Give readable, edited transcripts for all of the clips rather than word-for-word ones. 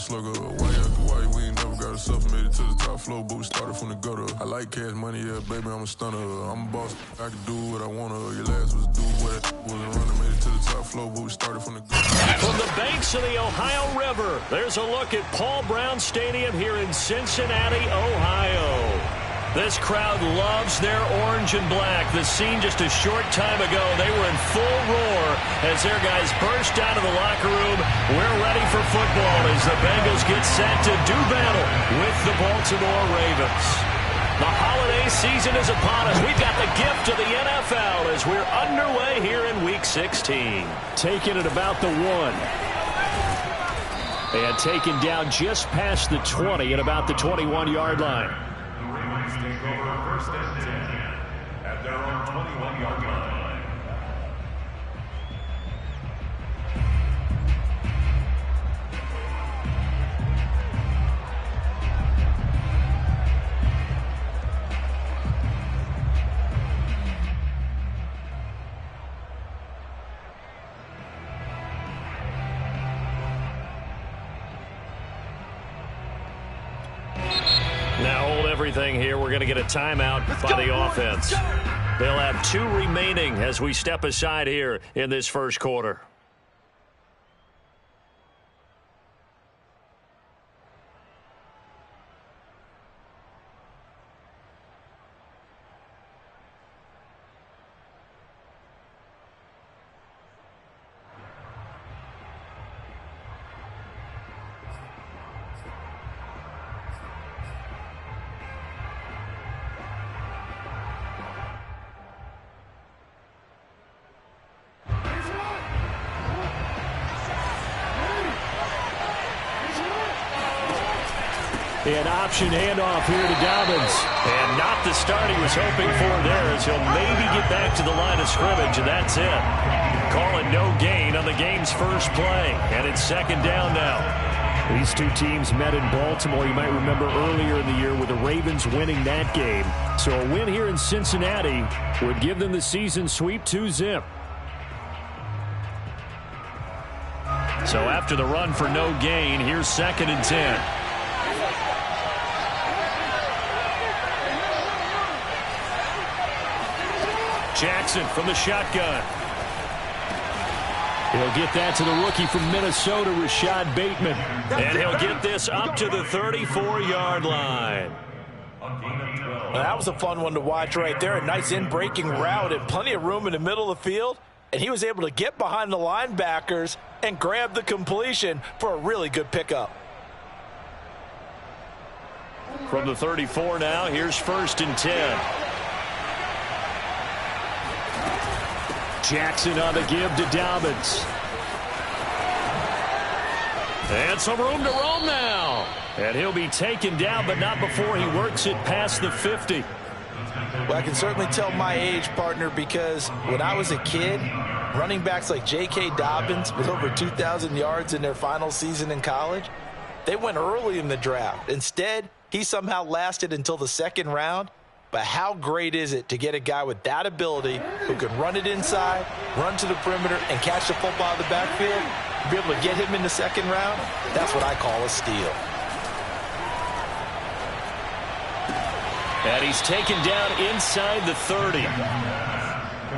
slugger. Why we ain't never got ourselves made it to the top floor, but we started from the gutter. I like cash money, yeah, baby, I'm a stunner. I'm a boss, I can do what I wanna. Your last was do what wasn't running, made it to the top floor, but we started from the gutter. From the banks of the Ohio River, there's a look at Paul Brown Stadium here in Cincinnati, Ohio. This crowd loves their orange and black. The scene just a short time ago, they were in full roar as their guys burst out of the locker room. We're ready for football as the Bengals get set to do battle with the Baltimore Ravens. The holiday season is upon us. We've got the gift of the NFL as we're underway here in Week 16. Taking it about the 1. And taken down just past the 20 at about the 21-yard line. Take over 1st and 10 at their own 21-yard line. Now hold everything here. We're going to get a timeout by the offense. They'll have 2 remaining as we step aside here in this first quarter. An option handoff here to Dobbins. And not the start he was hoping for there as he'll maybe get back to the line of scrimmage, and that's it. Call it no gain on the game's first play. And it's 2nd down now. These two teams met in Baltimore, you might remember, earlier in the year with the Ravens winning that game. So a win here in Cincinnati would give them the season sweep 2-zip. So after the run for no gain, here's 2nd and 10. Jackson from the shotgun. He'll get that to the rookie from Minnesota, Rashad Bateman. And he'll get this up to the 34-yard line. Well, that was a fun one to watch right there. A nice in-breaking route and plenty of room in the middle of the field. And he was able to get behind the linebackers and grab the completion for a really good pickup. From the 34 now, here's 1st and 10. Jackson on the give to Dobbins. And some room to roam now. And he'll be taken down, but not before he works it past the 50. Well, I can certainly tell my age, partner, because when I was a kid, running backs like J.K. Dobbins with over 2,000 yards in their final season in college, they went early in the draft. Instead, he somehow lasted until the 2nd round. But how great is it to get a guy with that ability who can run it inside, run to the perimeter, and catch the football out of the backfield? Be able to get him in the 2nd round? That's what I call a steal. And he's taken down inside the 30.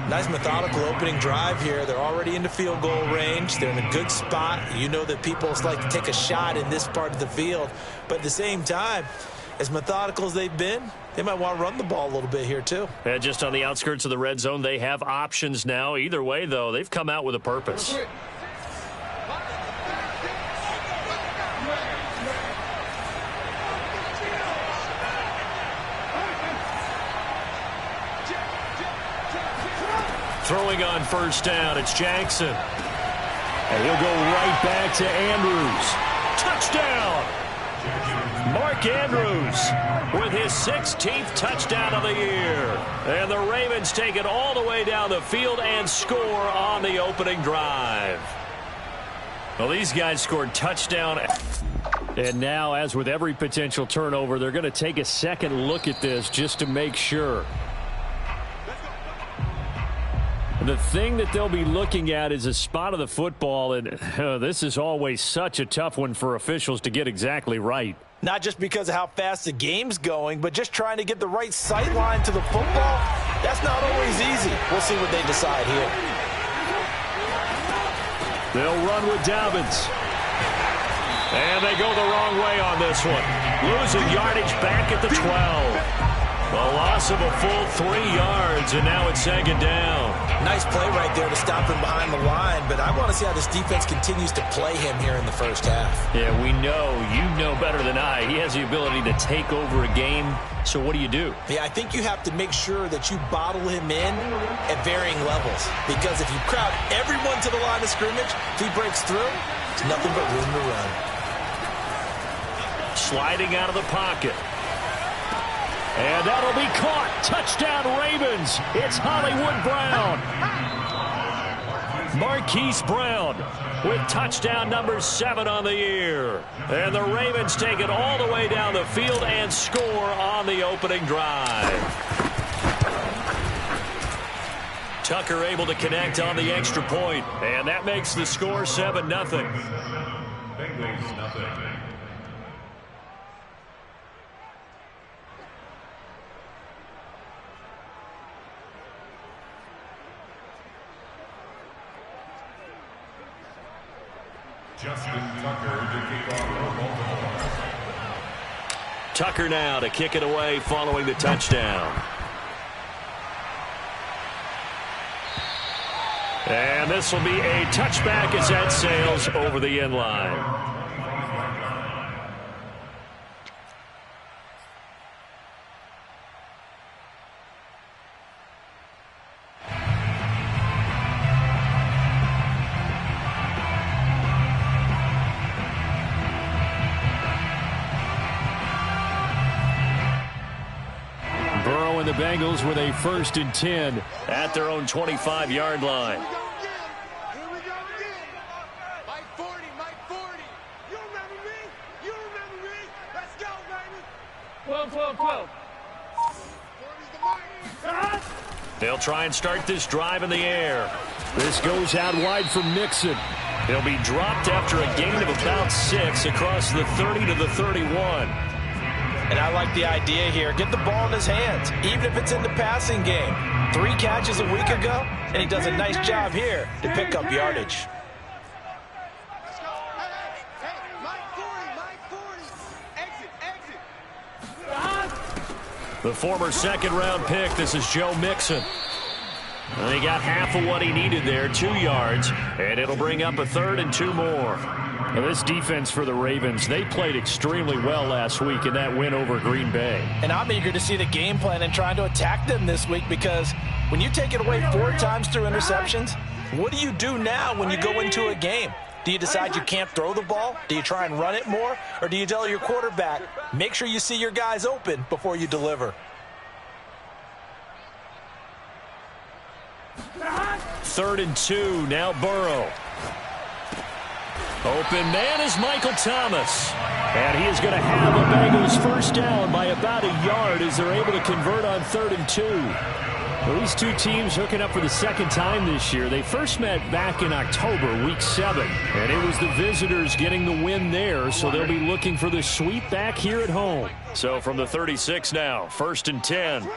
Nice methodical opening drive here. They're already in the field goal range. They're in a good spot. You know that people like to take a shot in this part of the field. But at the same time, as methodical as they've been, they might want to run the ball a little bit here too. And just on the outskirts of the red zone, they have options now. Either way, though, they've come out with a purpose. Throwing on 1st down, it's Jackson. And he'll go right back to Andrews. Touchdown! Mark Andrews with his 16th touchdown of the year. And the Ravens take it all the way down the field and score on the opening drive. Well, these guys scored touchdown. And now, as with every potential turnover, they're going to take a second look at this just to make sure. The thing that they'll be looking at is a spot of the football, and this is always such a tough one for officials to get exactly right. Not just because of how fast the game's going, but just trying to get the right sight line to the football. That's not always easy. We'll see what they decide here. They'll run with Dobbins. And they go the wrong way on this one. Losing yardage back at the 12. A loss of a full 3 yards, and now it's second down. Nice play right there to stop him behind the line, but I want to see how this defense continues to play him here in the first half. Yeah, we know. You know better than I. He has the ability to take over a game, so what do? Yeah, I think you have to make sure that you bottle him in at varying levels, because if you crowd everyone to the line of scrimmage, if he breaks through, it's nothing but room to run. Sliding out of the pocket. And that'll be caught. Touchdown, Ravens. It's Hollywood Brown. Marquise Brown with touchdown number 7 on the year. And the Ravens take it all the way down the field and score on the opening drive. Tucker able to connect on the extra point. And that makes the score 7-0. Bengals nothing. Justin Tucker to kick off for Baltimore. Tucker now to kick it away following the touchdown. And this will be a touchback as that sails over the end line. The Bengals with a 1st and 10 at their own 25-yard line. Here we go again. Mike 40, Mike 40. You remember me? You remember me? Let's go, baby. 12. 40's the mark. They'll try and start this drive in the air. This goes out wide for Mixon. He'll be dropped after a gain of about 6 across the 30 to the 31. And I like the idea here. Get the ball in his hands, even if it's in the passing game. 3 catches a week ago, and he does a nice job here to pick up yardage. Let's go. Hey, Mike 40. Exit. The former 2nd-round pick, this is Joe Mixon. And he got half of what he needed there, 2 yards, and it'll bring up a 3rd and 2 more. Now, this defense for the Ravens, they played extremely well last week in that win over Green Bay. And I'm eager to see the game plan and trying to attack them this week, because when you take it away 4 times through interceptions, what do you do now when you go into a game? Do you decide you can't throw the ball? Do you try and run it more? Or do you tell your quarterback, make sure you see your guys open before you deliver? 3rd and 2, now Burrow. Open man is Michael Thomas. And he is going to have the Bengals 1st down by about a yard as they're able to convert on 3rd and 2. Well, these two teams hooking up for the 2nd time this year. They first met back in October, week 7. And it was the visitors getting the win there, so they'll be looking for the sweep back here at home. So from the 36 now, 1st and 10. Hey,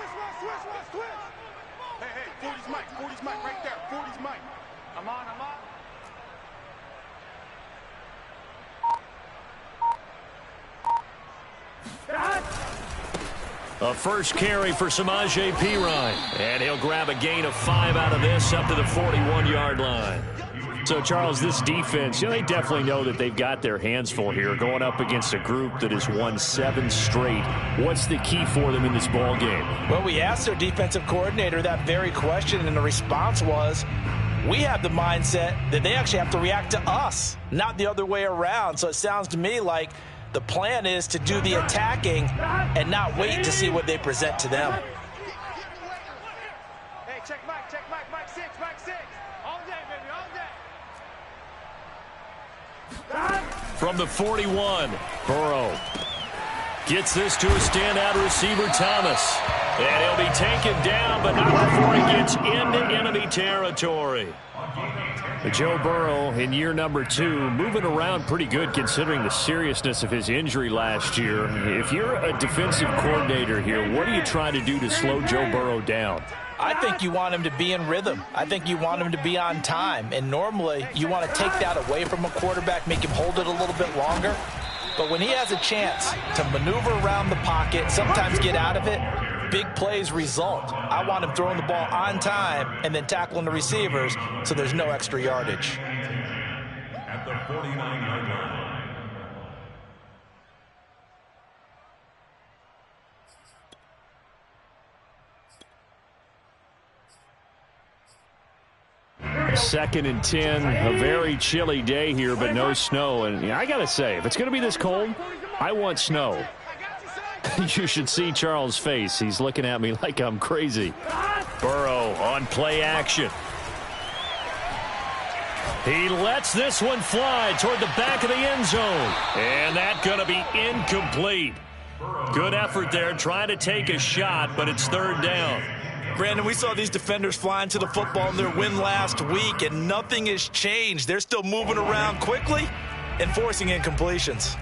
40's Mike right there. 40's Mike. I'm on. A first carry for Samaje Perine. And he'll grab a gain of 5 out of this up to the 41-yard line. So, Charles, this defense, they definitely know that they've got their hands full here going up against a group that has won 7 straight. What's the key for them in this ball game? Well, we asked their defensive coordinator that very question, and the response was, we have the mindset that they actually have to react to us, not the other way around. So it sounds to me like the plan is to do the attacking and not wait to see what they present to them. Hey, check Mike 6. All day, baby, all day. From the 41, Burrow gets this to a standout receiver, Thomas. And he'll be taken down, but not before he gets into enemy territory. Joe Burrow in year number 2, moving around pretty good considering the seriousness of his injury last year. If you're a defensive coordinator here, what are you trying to do to slow Joe Burrow down? I think you want him to be in rhythm. I think you want him to be on time. And normally you want to take that away from a quarterback, make him hold it a little bit longer. But when he has a chance to maneuver around the pocket, sometimes get out of it, big plays result. I want him throwing the ball on time and then tackling the receivers so there's no extra yardage. At the 49-yard line. Second and 10, a very chilly day here, but no snow. And I got to say, if it's going to be this cold, I want snow. You should see Charles' face. He's looking at me like I'm crazy. Burrow on play action. He lets this one fly toward the back of the end zone. And that's going to be incomplete. Good effort there trying to take a shot, but it's third down. Brandon, we saw these defenders flying to the football in their win last week, and nothing has changed. They're still moving around quickly and forcing incompletions.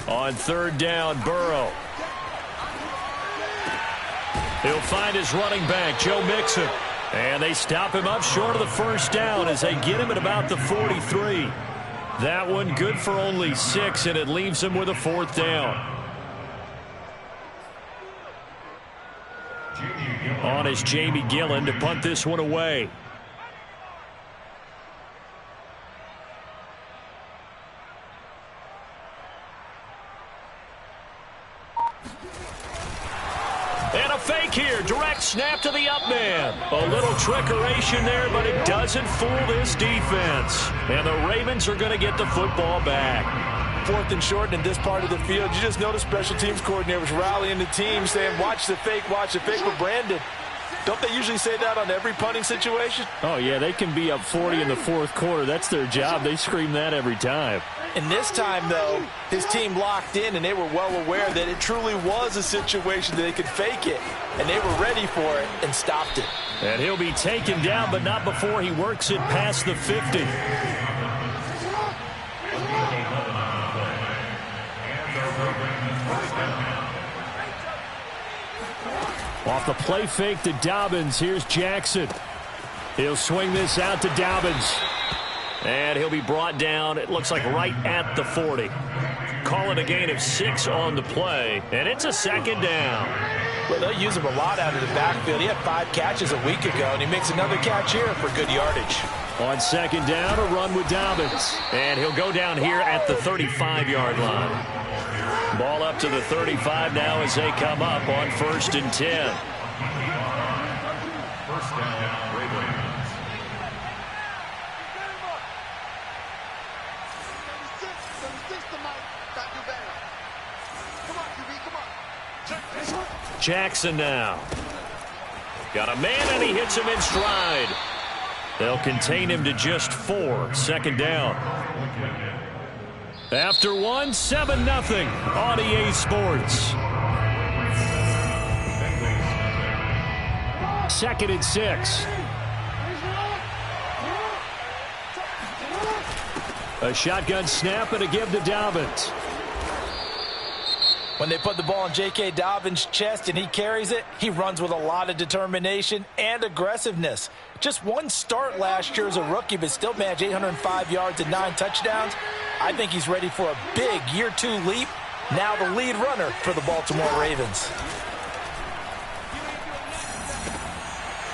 On third down, Burrow. He'll find his running back, Joe Mixon. And they stop him up short of the first down as they get him at about the 43. That one good for only 6, and it leaves him with a fourth down. On is Jamie Gillen to punt this one away. And a fake here. Direct snap to the up man. A little trickeration there, but it doesn't fool this defense. And the Ravens are going to get the football back. Fourth and short in this part of the field. You just notice special teams coordinators rallying the team saying, watch the fake, but Brandon, don't they usually say that on every punting situation? Oh, yeah, they can be up 40 in the fourth quarter. That's their job. They scream that every time. And this time, though, his team locked in, and they were well aware that it truly was a situation that they could fake it, and they were ready for it and stopped it. And he'll be taken down, but not before he works it past the 50. Off the play fake to Dobbins. Here's Jackson. He'll swing this out to Dobbins. And he'll be brought down, it looks like right at the 40. Call it a gain of 6 on the play. And it's a second down. Well, they'll use him a lot out of the backfield. He had 5 catches a week ago, and he makes another catch here for good yardage. On second down, a run with Dobbins. And he'll go down here at the 35-yard line. Ball up to the 35 now as they come up on first and 10. First down, Ravens. Jackson now. Got a man, and he hits him in stride. They'll contain him to just 4. Second down. After 1, 7-0 on EA Sports. Second and 6. A shotgun snap and a give to Dobbins. When they put the ball in J.K. Dobbins' chest and he carries it, he runs with a lot of determination and aggressiveness. Just one start last year as a rookie, but still managed 805 yards and 9 touchdowns. I think he's ready for a big year 2 leap. Now the lead runner for the Baltimore Ravens.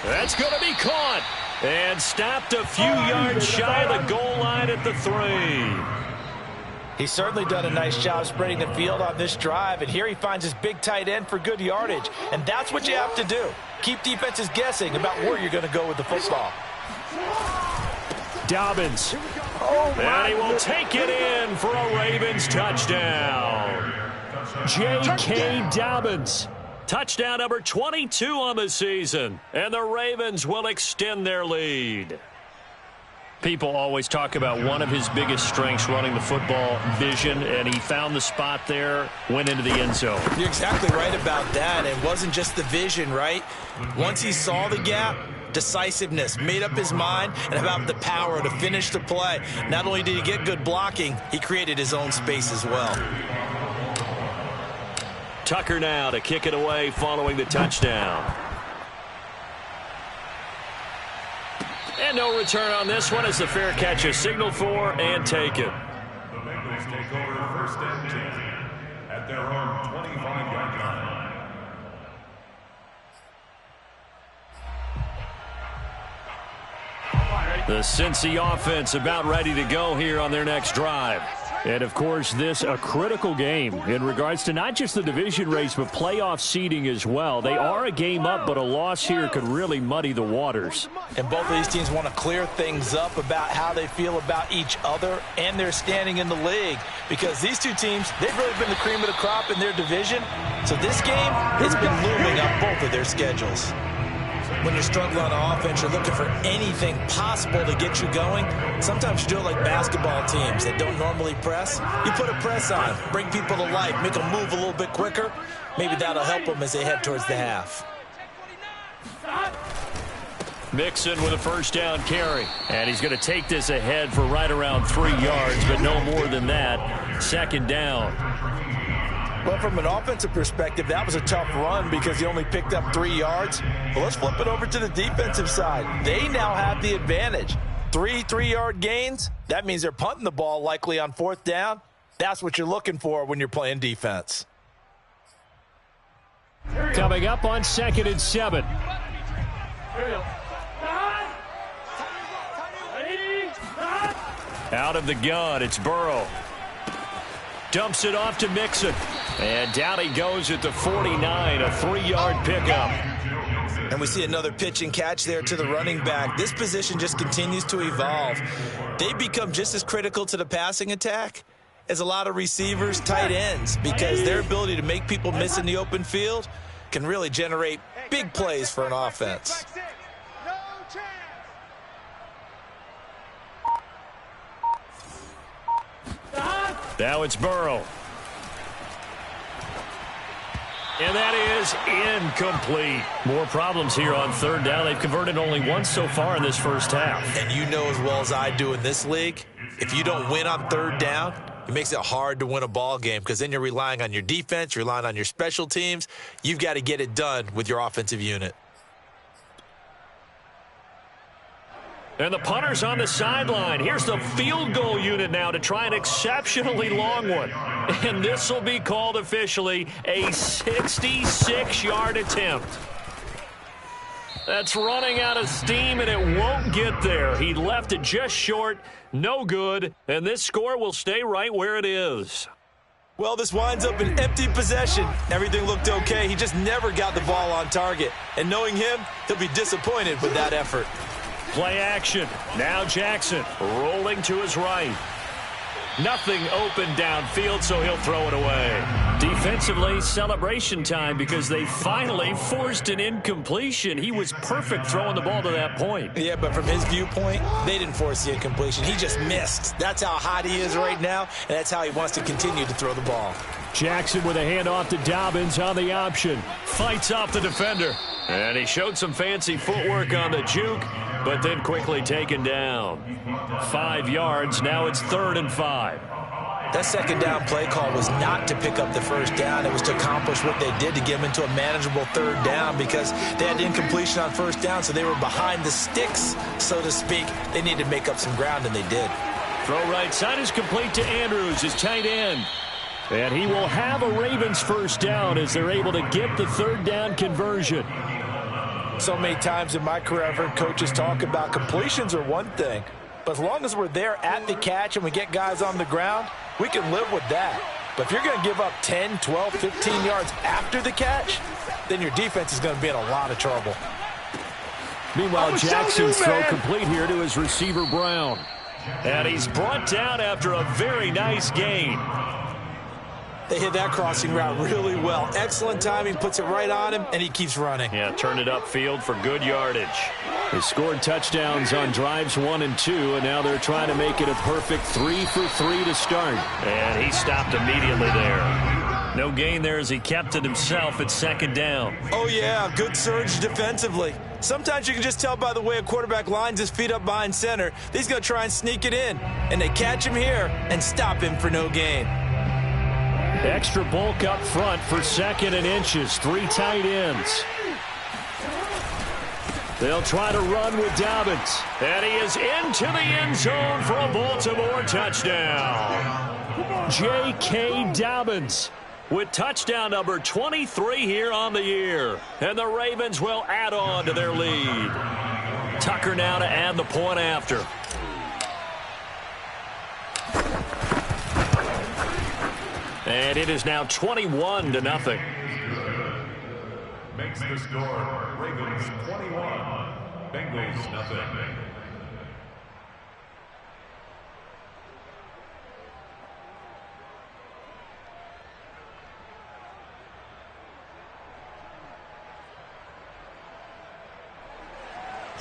That's going to be caught and stopped a few yards shy of the goal line at the 3. He's certainly done a nice job spreading the field on this drive, and here he finds his big tight end for good yardage. And that's what you have to do. Keep defenses guessing about where you're going to go with the football. Dobbins. And he will take it in for a Ravens touchdown. J.K. Dobbins. Touchdown number 22 on the season. And the Ravens will extend their lead. People always talk about one of his biggest strengths running the football, vision, and he found the spot there, went into the end zone. You're exactly right about that. It wasn't just the vision, right? Once he saw the gap, decisiveness, made up his mind, and about the power to finish the play. Not only did he get good blocking, he created his own space as well. Tucker now to kick it away following the touchdown. And no return on this one as the fair catch is signaled for and taken. The Bengals take over first and 10 at their own 25-yard line. The Cincy offense about ready to go here on their next drive. And, of course, this a critical game in regards to not just the division race, but playoff seeding as well. They are a game up, but a loss here could really muddy the waters. And both of these teams want to clear things up about how they feel about each other and their standing in the league. Because these two teams, they've really been the cream of the crop in their division. So this game has been looming on both of their schedules. When you're struggling on offense, you're looking for anything possible to get you going. Sometimes you do it like basketball teams that don't normally press. You put a press on, bring people to life, make them move a little bit quicker. Maybe that'll help them as they head towards the half. Mixon with a first down carry. And he's going to take this ahead for right around 3 yards, but no more than that. Second down. Well, from an offensive perspective, that was a tough run because he only picked up 3 yards. Well, let's flip it over to the defensive side. They now have the advantage. 3 3-yard gains, that means they're punting the ball likely on 4th down. That's what you're looking for when you're playing defense. Coming up on 2nd and 7. Out of the gun, it's Burrow. Dumps it off to Mixon. And down he goes at the 49, a 3-yard pickup. And we see another pitch and catch there to the running back. This position just continues to evolve. They become just as critical to the passing attack as a lot of receivers, tight ends, because their ability to make people miss in the open field can really generate big plays for an offense. Now it's Burrow. And that is incomplete. More problems here on 3rd down. They've converted only once so far in this first half. And you know as well as I do in this league, if you don't win on 3rd down, it makes it hard to win a ball game because then you're relying on your defense, you're relying on your special teams. You've got to get it done with your offensive unit. And the punter's on the sideline. Here's the field goal unit now to try an exceptionally long one. And this will be called officially a 66-yard attempt. That's running out of steam, and it won't get there. He left it just short, no good, and this score will stay right where it is. Well, this winds up an empty possession. Everything looked okay. He just never got the ball on target. And knowing him, he'll be disappointed with that effort. Play action. Now Jackson rolling to his right. Nothing open downfield, so he'll throw it away. Defensively, celebration time because they finally forced an incompletion. He was perfect throwing the ball to that point. Yeah, but from his viewpoint, they didn't force the incompletion. He just missed. That's how hot he is right now, and that's how he wants to continue to throw the ball. Jackson with a handoff to Dobbins on the option. Fights off the defender. And he showed some fancy footwork on the juke, but then quickly taken down. 5 yards. Now it's 3rd and 5. That second down play call was not to pick up the first down. It was to accomplish what they did to get them into a manageable 3rd down because they had incompletion on 1st down, so they were behind the sticks, so to speak. They needed to make up some ground, and they did. Throw right side is complete to Andrews, his tight end. And he will have a Ravens first down as they're able to get the 3rd down conversion. So many times in my career I've heard coaches talk about completions are one thing, but as long as we're there at the catch and we get guys on the ground, we can live with that. But if you're going to give up 10, 12, 15 yards after the catch, then your defense is going to be in a lot of trouble. Meanwhile, Jackson's throw complete here to his receiver, Brown. And he's brought down after a very nice gain. They hit that crossing route really well. Excellent timing, puts it right on him, and he keeps running. Yeah, turn it upfield for good yardage. They scored touchdowns on drives 1 and 2, and now they're trying to make it a perfect 3 for 3 to start. And he stopped immediately there. No gain there as he kept it himself at second down. Oh, yeah, good surge defensively. Sometimes you can just tell by the way a quarterback lines his feet up behind center that he's going to try and sneak it in. And they catch him here and stop him for no gain. Extra bulk up front for 2nd and inches. 3 tight ends. They'll try to run with Dobbins. And he is into the end zone for a Baltimore touchdown. J.K. Dobbins with touchdown number 23 here on the year. And the Ravens will add on to their lead. Tucker now to add the point after. And it is now 21-0. Makes the score Ravens 21, Bengals nothing.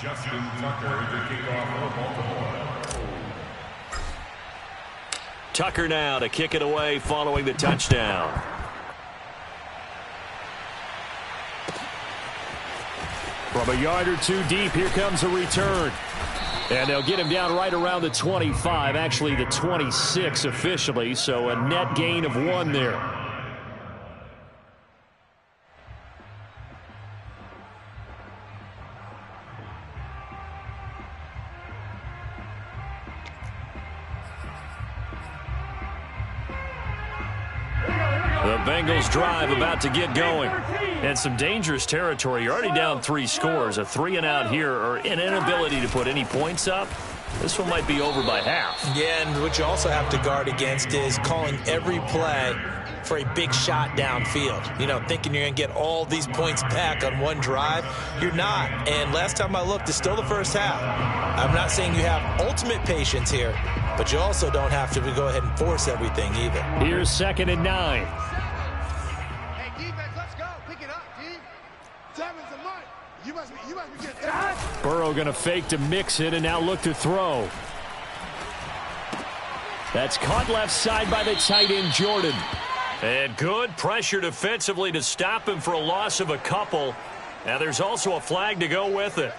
Justin Tucker to kick off for Baltimore. Tucker now to kick it away following the touchdown. From a yard or two deep, here comes a return. And they'll get him down right around the 25, actually the 26 officially, so a net gain of 1 there. The Bengals drive about to get going. And some dangerous territory. You're already down 3 scores. A 3 and out here, or an inability to put any points up. This one might be over by half. Yeah, and what you also have to guard against is calling every play for a big shot downfield. You know, thinking you're going to get all these points back on one drive. You're not. And last time I looked, it's still the first half. I'm not saying you have ultimate patience here, but you also don't have to go ahead and force everything either. Here's 2nd and 9. Burrow going to fake to mix it and now look to throw. That's caught left side by the tight end, Jordan. And good pressure defensively to stop him for a loss of a couple. Now there's also a flag to go with it.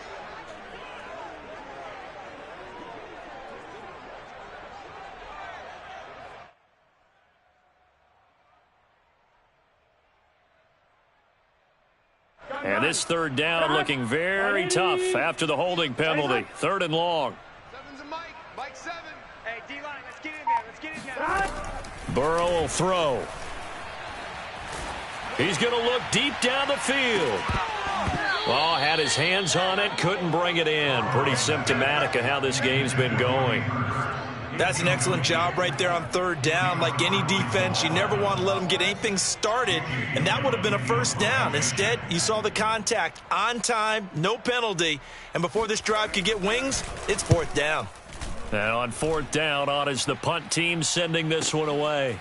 And this 3rd down looking very tough after the holding penalty. 3rd and long. Mike 7. Hey, D-line, let's get in there. Let's get in there. Burrow will throw. He's going to look deep down the field. Oh, had his hands on it, couldn't bring it in. Pretty symptomatic of how this game's been going. That's an excellent job right there on 3rd down. Like any defense, you never want to let them get anything started, and that would have been a 1st down. Instead, you saw the contact on time, no penalty, and before this drive could get wings, it's 4th down. And on 4th down, on is the punt team sending this one away.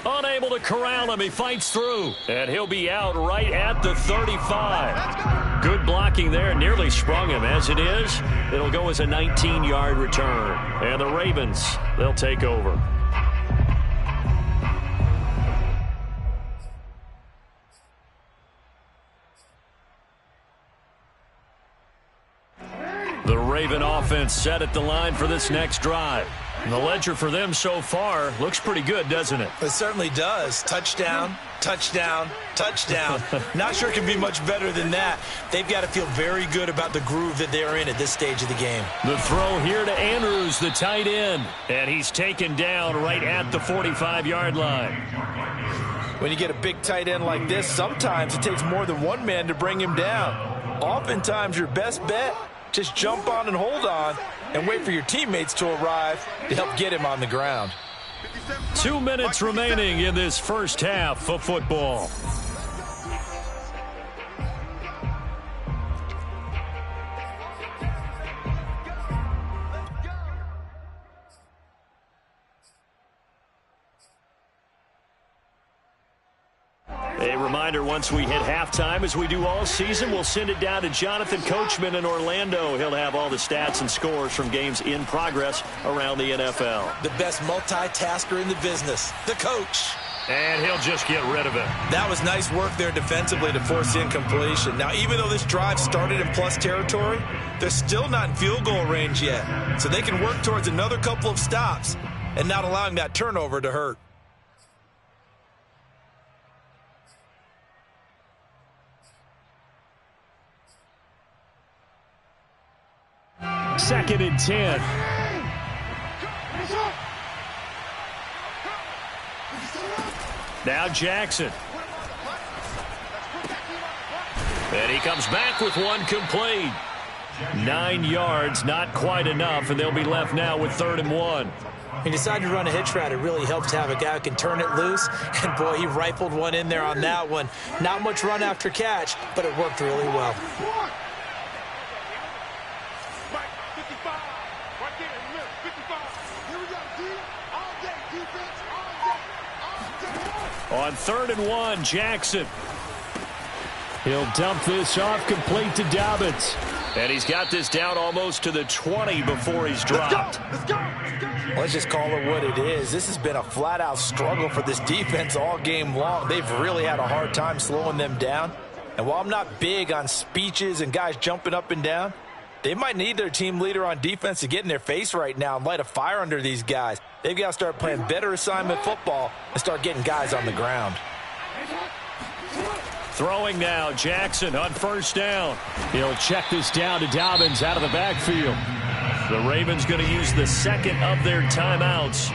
Unable to corral him. He fights through. And he'll be out right at the 35. Good blocking there. Nearly sprung him. As it is, it'll go as a 19-yard return. And the Ravens, they'll take over. The Raven offense set at the line for this next drive. And the ledger for them so far looks pretty good, doesn't it? It certainly does. Touchdown, touchdown, touchdown. Not sure it can be much better than that. They've got to feel very good about the groove that they're in at this stage of the game. The throw here to Andrews, the tight end. And he's taken down right at the 45-yard line. When you get a big tight end like this, sometimes it takes more than one man to bring him down. Oftentimes, your best bet, just jump on and hold on and wait for your teammates to arrive to help get him on the ground. 2 minutes remaining in this first half of football. A reminder, once we hit halftime, as we do all season, we'll send it down to Jonathan Coachman in Orlando. He'll have all the stats and scores from games in progress around the NFL. The best multitasker in the business, the coach. And he'll just get rid of it. That was nice work there defensively to force incompletion. Now, even though this drive started in plus territory, they're still not in field goal range yet. So they can work towards another couple of stops and not allowing that turnover to hurt. Second and 10. Now Jackson. And he comes back with one complete. 9 yards, not quite enough, and they'll be left now with 3rd and 1. He decided to run a hitch route. It really helps to have a guy who can turn it loose. And, boy, he rifled one in there on that one. Not much run after catch, but it worked really well. On 3rd and 1, Jackson. He'll dump this off, complete to Dobbins. And he's got this down almost to the 20 before he's dropped. Let's go. Let's go. Let's just call it what it is. This has been a flat-out struggle for this defense all game long. They've really had a hard time slowing them down. And while I'm not big on speeches and guys jumping up and down, they might need their team leader on defense to get in their face right now and light a fire under these guys. They've got to start playing better assignment football and start getting guys on the ground. Throwing now, Jackson on 1st down. He'll check this down to Dobbins out of the backfield. The Ravens going to use the 2nd of their timeouts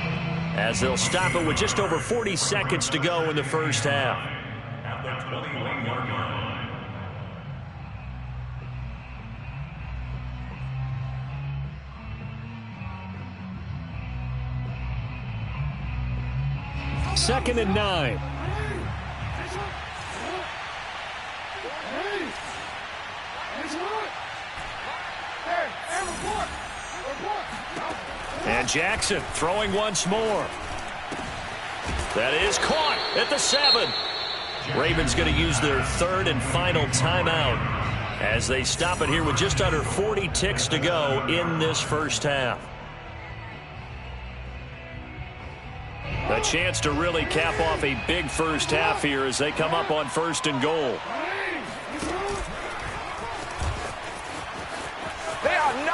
as they'll stop it with just over 40 seconds to go in the first half. At the 21-yard line. Second and 9. And Jackson throwing once more. That is caught at the 7. Ravens going to use their 3rd and final timeout as they stop it here with just under 40 ticks to go in this first half. A chance to really cap off a big first half here as they come up on 1st and goal.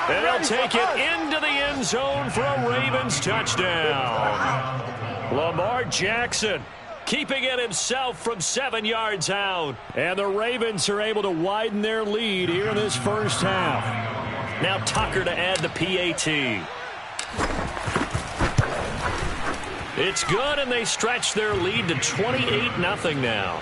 And they'll take it into the end zone for a Ravens touchdown. Lamar Jackson keeping it himself from 7 yards out. And the Ravens are able to widen their lead here in this first half. Now Tucker to add the PAT. It's good, and they stretch their lead to 28-0 now.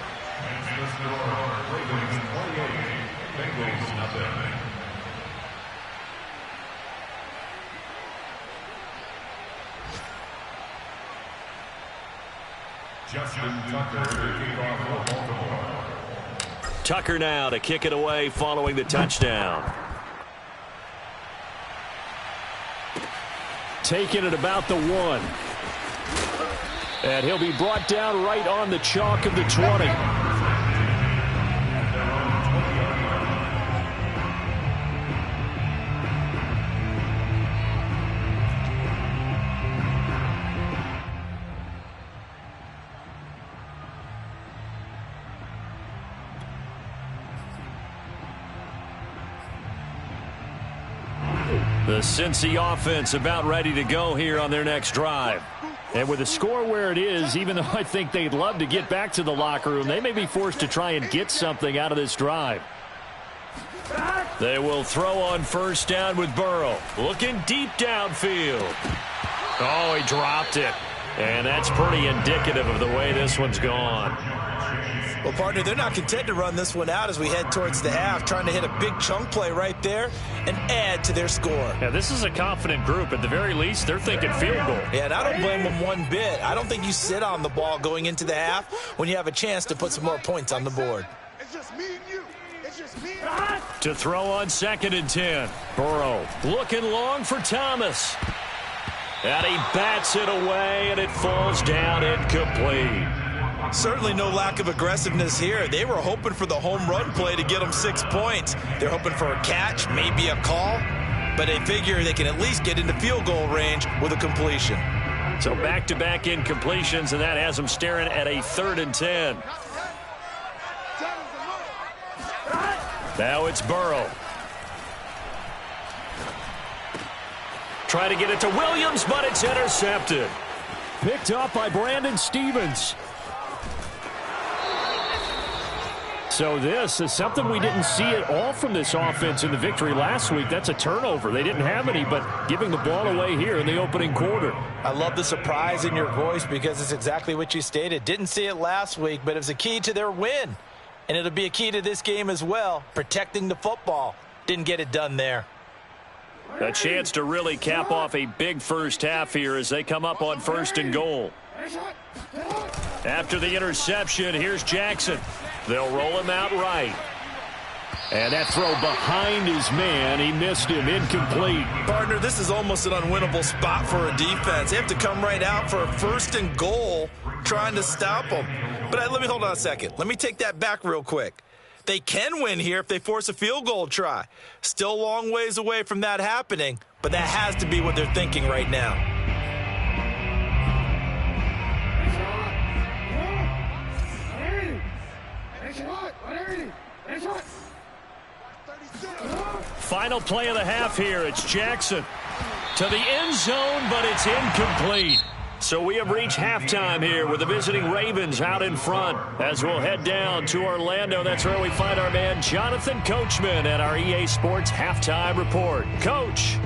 Tucker now to kick it away following the touchdown. Taking it about the 1. And he'll be brought down right on the chalk of the 20. The Cincy offense about ready to go here on their next drive. And with the score where it is, even though I think they'd love to get back to the locker room, they may be forced to try and get something out of this drive. They will throw on 1st down with Burrow. Looking deep downfield. Oh, he dropped it. And that's pretty indicative of the way this one's gone. Well, partner, they're not content to run this one out as we head towards the half, trying to hit a big chunk play right there and add to their score. Yeah, this is a confident group. At the very least, they're thinking field goal. Yeah, and I don't blame them one bit. I don't think you sit on the ball going into the half when you have a chance to put some more points on the board. It's just me and you. It's just me and you. To throw on 2nd and 10. Burrow looking long for Thomas. And he bats it away, and it falls down incomplete. Certainly no lack of aggressiveness here. They were hoping for the home run play to get them 6 points. They're hoping for a catch, maybe a call, but they figure they can at least get into field goal range with a completion. So back-to-back incompletions, and that has them staring at a 3rd and 10. Now it's Burrow. Try to get it to Williams, but it's intercepted. Picked up by Brandon Stevens. So this is something we didn't see at all from this offense in the victory last week. That's a turnover. They didn't have any, but giving the ball away here in the opening quarter. I love the surprise in your voice because it's exactly what you stated. Didn't see it last week, but it was a key to their win. And it'll be a key to this game as well, protecting the football. Didn't get it done there. A chance to really cap off a big first half here as they come up on 1st and goal. After the interception, here's Jackson. They'll roll him out right. And that throw behind his man, he missed him, incomplete. Partner, this is almost an unwinnable spot for a defense. They have to come right out for a 1st and goal trying to stop them. But let me hold on a second. Let me take that back real quick. They can win here if they force a field goal try. Still a long ways away from that happening, but that has to be what they're thinking right now. Final play of the half here. It's Jackson to the end zone, but it's incomplete. So we have reached halftime here with the visiting Ravens out in front. As we'll head down to Orlando, that's where we find our man Jonathan Coachman at our EA Sports Halftime Report. Coach.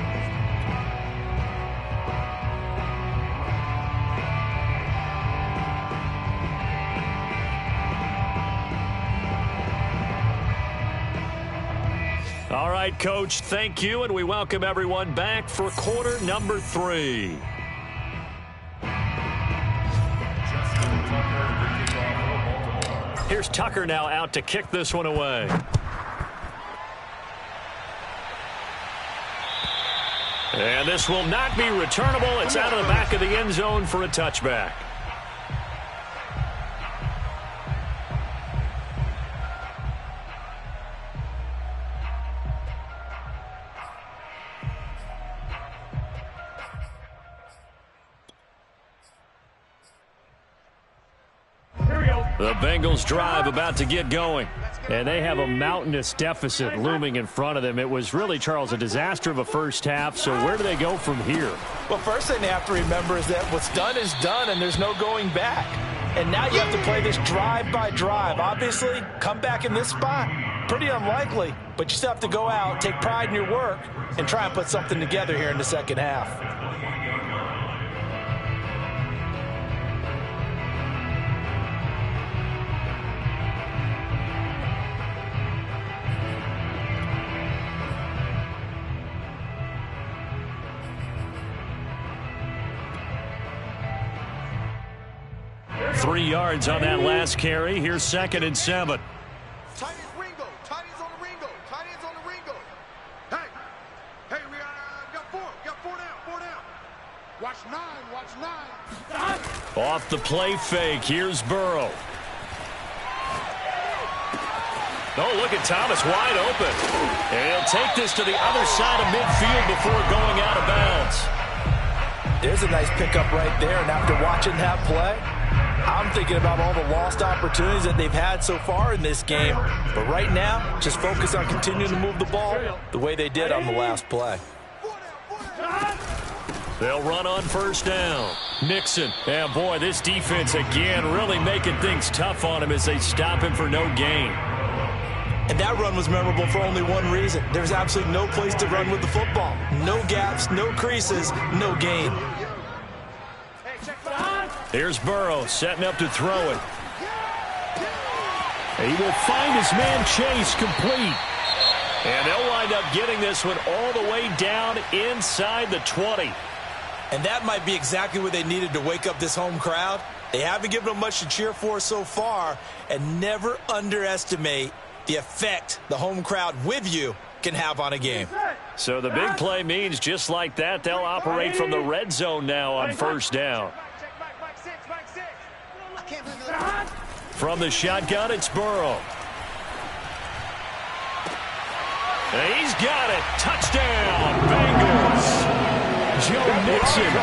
All right, Coach, thank you, and we welcome everyone back for quarter number 3. Here's Tucker now out to kick this one away. And this will not be returnable. It's out of the back of the end zone for a touchback. The Bengals drive about to get going. And they have a mountainous deficit looming in front of them. It was really, Charles, a disaster of a first half. So where do they go from here? Well, first thing they have to remember is that what's done is done and there's no going back. And now you have to play this drive by drive. Obviously, come back in this spot, pretty unlikely. But you still have to go out, take pride in your work, and try and put something together here in the second half. Three yards on that last carry. Here's 2nd and 7. Tight ends Ringo. Tight ends on the Ringo. Tight ends on the Ringo. Hey, we got 4. Got 4 down. 4 down. Watch 9. Watch 9. Off the play fake. Here's Burrow. Oh, look at Thomas wide open. And he'll take this to the other side of midfield before going out of bounds. There's a nice pickup right there. And after watching that play, I'm thinking about all the lost opportunities that they've had so far in this game. But right now, just focus on continuing to move the ball the way they did on the last play. They'll run on 1st down. Nixon. And boy, this defense again really making things tough on him as they stop him for no gain. And that run was memorable for only one reason. There's absolutely no place to run with the football. No gaps, no creases, no gain. Here's Burrow setting up to throw it. He will find his man Chase complete. And they'll wind up getting this one all the way down inside the 20. And that might be exactly what they needed to wake up this home crowd. They haven't given them much to cheer for so far. And never underestimate the effect the home crowd with you can have on a game. So the big play means just like that, they'll operate from the red zone now on 1st down. From the shotgun, it's Burrow. He's got it. Touchdown, Bengals. Joe Mixon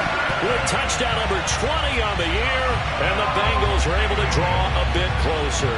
with touchdown number 20 on the year, and the Bengals are able to draw a bit closer.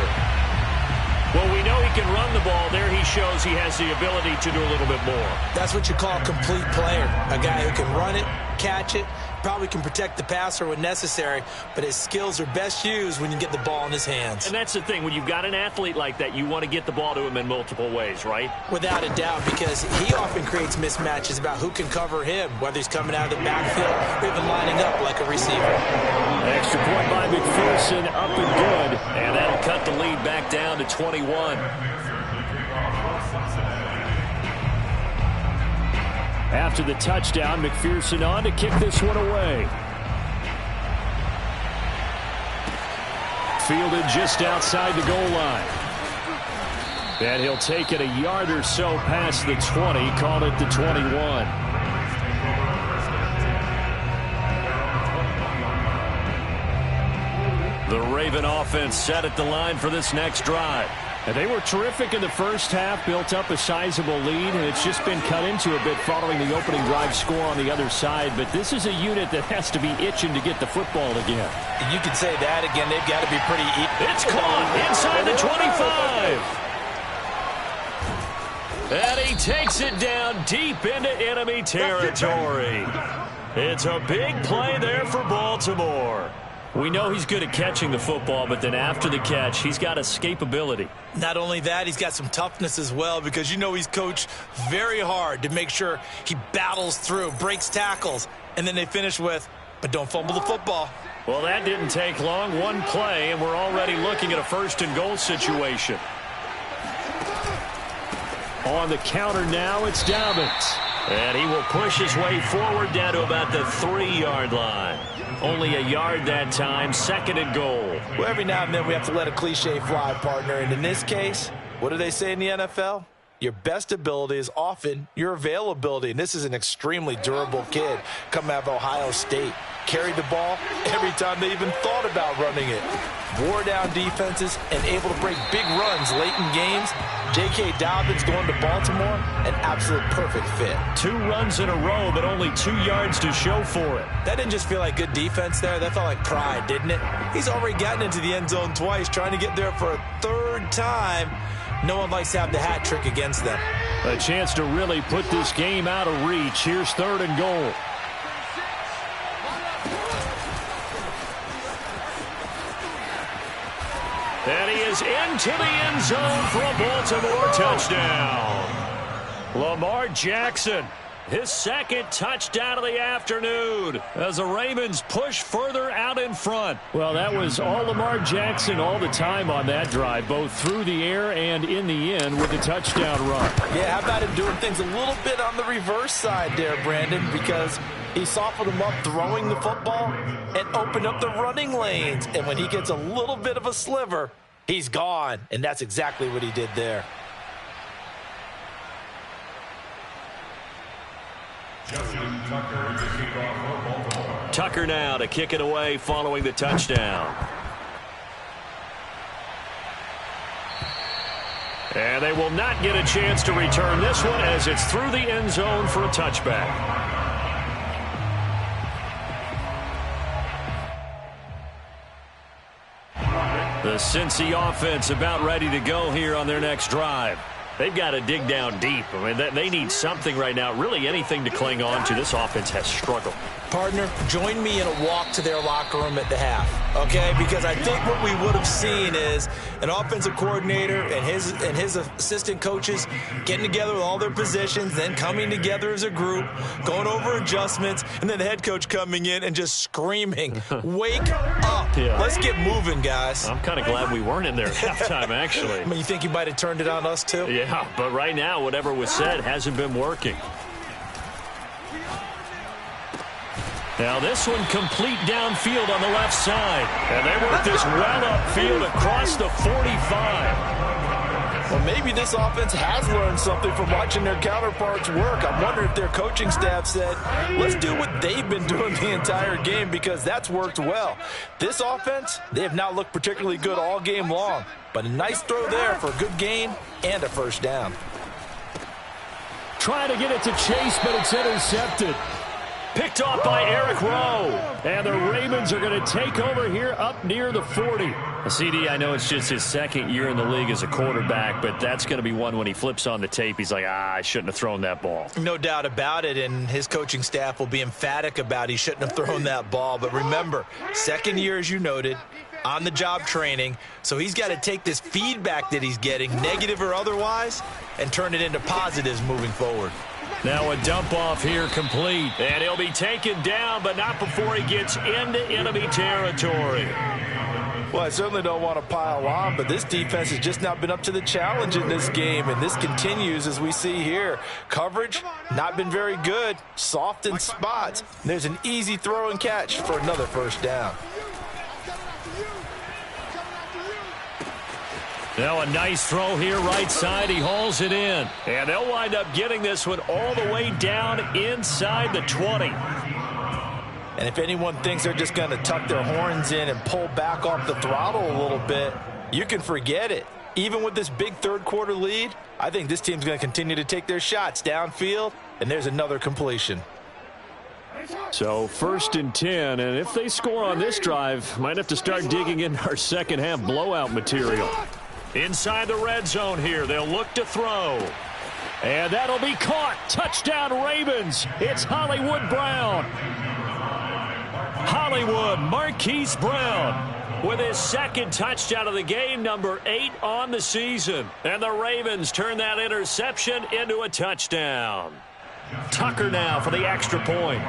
Well, we know he can run the ball. There he shows he has the ability to do a little bit more. That's what you call a complete player. A guy who can run it, catch it, probably can protect the passer when necessary, but his skills are best used when you get the ball in his hands. And that's the thing. When you've got an athlete like that, you want to get the ball to him in multiple ways, right? Without a doubt, because he often creates mismatches about who can cover him, whether he's coming out of the backfield or even lining up like a receiver. Extra point by McPherson, up and good, and that'll cut the lead back down to 21. After the touchdown, McPherson on to kick this one away. Fielded just outside the goal line. And he'll take it a yard or so past the 20, call it the 21. The Raven offense set at the line for this next drive. And they were terrific in the first half, built up a sizable lead, and it's just been cut into a bit following the opening drive score on the other side. But this is a unit that has to be itching to get the football again. And you can say that again. They've got to be pretty... It's caught inside the 25. And he takes it down deep into enemy territory. It's a big play there for Baltimore. We know he's good at catching the football, but then after the catch, he's got escapability. Not only that, he's got some toughness as well, because you know he's coached very hard to make sure he battles through, breaks tackles, and then they finish with, but don't fumble the football. Well, that didn't take long. One play, and we're already looking at a first-and-goal situation. On the counter now, it's Dobbins. And he will push his way forward down to about the 3-yard line. Only a yard that time, second and goal. Well, every now and then we have to let a cliche fly, partner. And in this case, what do they say in the NFL? Your best ability is often your availability. And this is an extremely durable kid coming out of Ohio State. Carried the ball every time they even thought about running it. Wore down defenses and able to break big runs late in games. J.K. Dobbins going to Baltimore, an absolute perfect fit. 2 runs in a row, but only 2 yards to show for it. That didn't just feel like good defense there. That felt like pride, didn't it? He's already gotten into the end zone twice, trying to get there for a 3rd time. No one likes to have the hat trick against them. A chance to really put this game out of reach. Here's 3rd and goal. And he is into the end zone for a Baltimore touchdown. Lamar Jackson, his 2nd touchdown of the afternoon as the Ravens push further out in front. Well, that was all Lamar Jackson all the time on that drive, both through the air and in the end with the touchdown run. Yeah, how about him doing things a little bit on the reverse side there, Brandon, because he softened them up throwing the football and opened up the running lanes. And when he gets a little bit of a sliver, he's gone. And that's exactly what he did there. Tucker now to kick it away following the touchdown. And they will not get a chance to return this one as it's through the end zone for a touchback. The Cincy offense about ready to go here on their next drive. They've got to dig down deep. I mean, they need something right now, really anything to cling on to. This offense has struggled. Partner, join me in a walk to their locker room at the half, okay? Because I think what we would have seen is an offensive coordinator and his assistant coaches getting together with all their positions, then coming together as a group, going over adjustments, and then the head coach coming in and just screaming, wake up. Yeah. Let's get moving, guys. I'm kind of glad we weren't in there at halftime, actually. I mean, you think you might have turned it on us, too? Yeah, but right now, whatever was said hasn't been working. Now this one complete downfield on the left side. And they work this well upfield across the 45. Well, maybe this offense has learned something from watching their counterparts work. I'm wondering if their coaching staff said, let's do what they've been doing the entire game, because that's worked well. This offense, they have not looked particularly good all game long, but a nice throw there for a good gain and a first down. Trying to get it to Chase, but it's intercepted. Picked off by Eric Rowe. And the Ravens are going to take over here up near the 40. CD, I know it's just his second year in the league as a quarterback, but that's going to be one when he flips on the tape. He's like, I shouldn't have thrown that ball. No doubt about it, and his coaching staff will be emphatic about he shouldn't have thrown that ball. But remember, second year, as you noted, on-the-job training, so he's got to take this feedback that he's getting, negative or otherwise, and turn it into positives moving forward. Now a dump off here complete, and he'll be taken down, but not before he gets into enemy territory. Well, I certainly don't want to pile on, but this defense has just not been up to the challenge in this game, and this continues as we see here. Coverage, not been very good, soft in spots. There's an easy throw and catch for another first down. Now a nice throw here right side. He hauls it in. And they'll wind up getting this one all the way down inside the 20. And if anyone thinks they're just going to tuck their horns in and pull back off the throttle a little bit, you can forget it. Even with this big third-quarter lead, I think this team's going to continue to take their shots downfield, and there's another completion. So 1st and 10, and if they score on this drive, might have to start digging in our second-half blowout material. Inside the red zone here, they'll look to throw. And that'll be caught. Touchdown, Ravens. It's Hollywood Brown. Hollywood Marquise Brown with his second touchdown of the game, number 8 on the season. And the Ravens turn that interception into a touchdown. Tucker now for the extra point.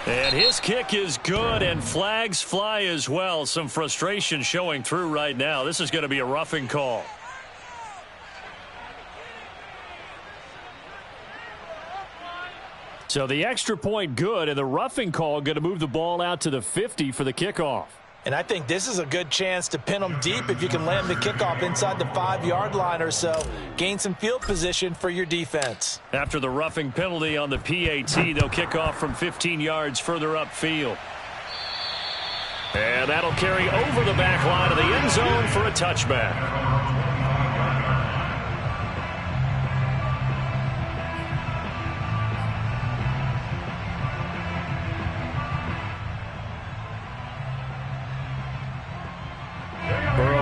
And his kick is good, and flags fly as well. Some frustration showing through right now. This is going to be a roughing call. So the extra point good, and the roughing call going to move the ball out to the 50 for the kickoff. And I think this is a good chance to pin them deep if you can land the kickoff inside the 5-yard line or so. Gain some field position for your defense. After the roughing penalty on the PAT, they'll kick off from 15 yards further upfield. And that'll carry over the back line of the end zone for a touchback.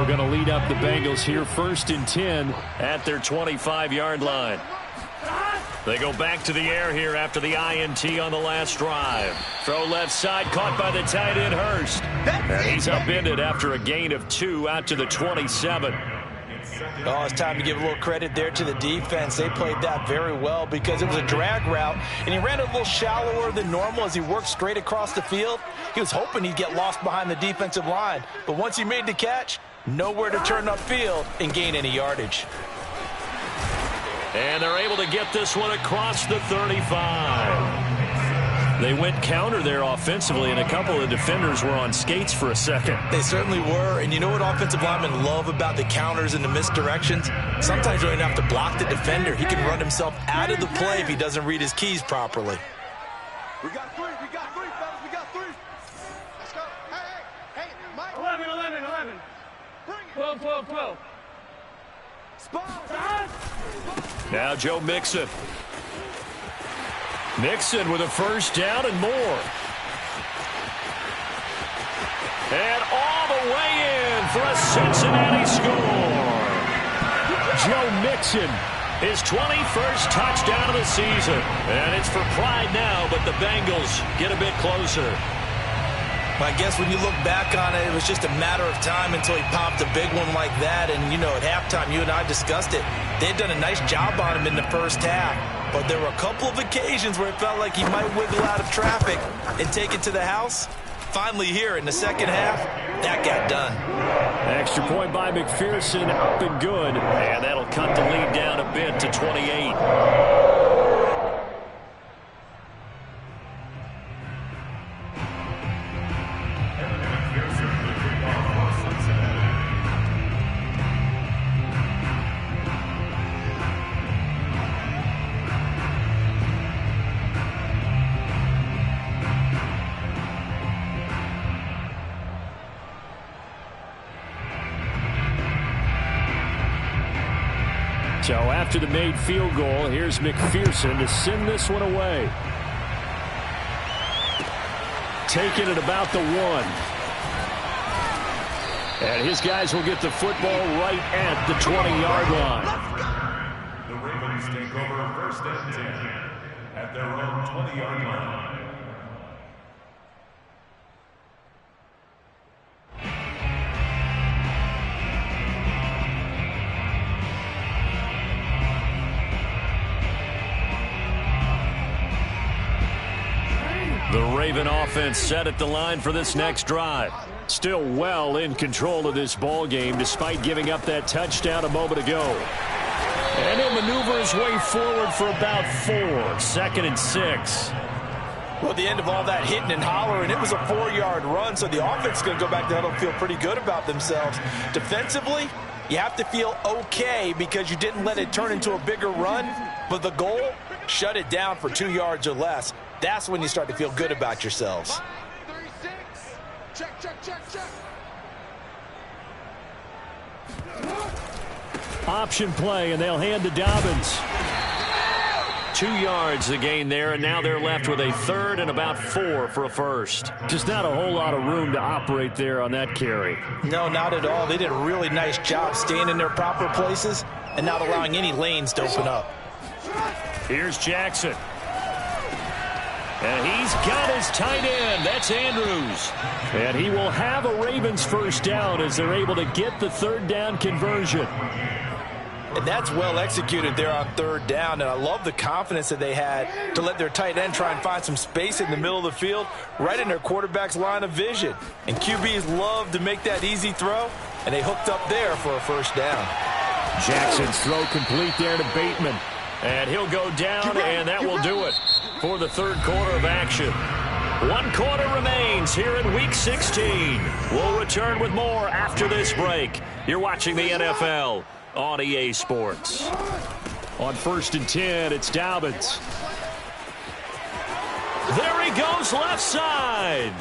Going to lead up the Bengals here 1st and 10 at their 25-yard line. They go back to the air here after the INT on the last drive. Throw left side, caught by the tight end Hurst. And he's upended after a gain of 2 out to the 27. Oh, it's time to give a little credit there to the defense. They played that very well because it was a drag route, and he ran a little shallower than normal as he worked straight across the field. He was hoping he'd get lost behind the defensive line, but once he made the catch, nowhere to turn upfield and gain any yardage. And they're able to get this one across the 35. They went counter there offensively, and a couple of defenders were on skates for a second. They certainly were, and you know what offensive linemen love about the counters and the misdirections? Sometimes you don't even have to block the defender. He can run himself out of the play if he doesn't read his keys properly. We got 3, fellas, we got 3. Let's go. Hey, Mike. 11. Bring it. 12. Spot. Now Joe Mixon. Mixon with a first down and more. And all the way in for a Cincinnati score. Joe Mixon, his 21st touchdown of the season. And it's for pride now, but the Bengals get a bit closer. I guess when you look back on it, it was just a matter of time until he popped a big one like that. And, you know, at halftime, you and I discussed it. They'd done a nice job on him in the first half. But there were a couple of occasions where it felt like he might wiggle out of traffic and take it to the house. Finally here in the second half, that got done. Extra point by McPherson, up and good. And that'll cut the lead down a bit to 28. So after the made field goal, here's McPherson to send this one away. Taking it about the 1. And his guys will get the football right at the 20-yard line. The Ravens take over first and 10 at their own 20-yard line. The Raven offense set at the line for this next drive. Still well in control of this ball game despite giving up that touchdown a moment ago. And he'll maneuver his way forward for about 4. 2nd and 6. Well, the end of all that hitting and hollering, it was a 4-yard run, so the offense is going to go back to huddle and feel pretty good about themselves. Defensively, you have to feel okay because you didn't let it turn into a bigger run, but the goal, shut it down for 2 yards or less. That's when you start to feel good about yourselves. 36. Check, check, check, check. Option play, and they'll hand to Dobbins. 2 yards the gain there, and now they're left with a 3rd and about 4 for a first. Just not a whole lot of room to operate there on that carry. No, not at all. They did a really nice job staying in their proper places and not allowing any lanes to open up. Here's Jackson. And he's got his tight end. That's Andrews. And he will have a Ravens first down as they're able to get the 3rd down conversion. And that's well executed there on 3rd down. And I love the confidence that they had to let their tight end try and find some space in the middle of the field, right in their quarterback's line of vision. And QBs love to make that easy throw, and they hooked up there for a first down. Jackson's throw complete there to Bateman. And he'll go down, and that will do it for the 3rd quarter of action. 1 quarter remains here in Week 16. We'll return with more after this break. You're watching the NFL on EA Sports. On 1st and 10, it's Dobbins. There he goes left side.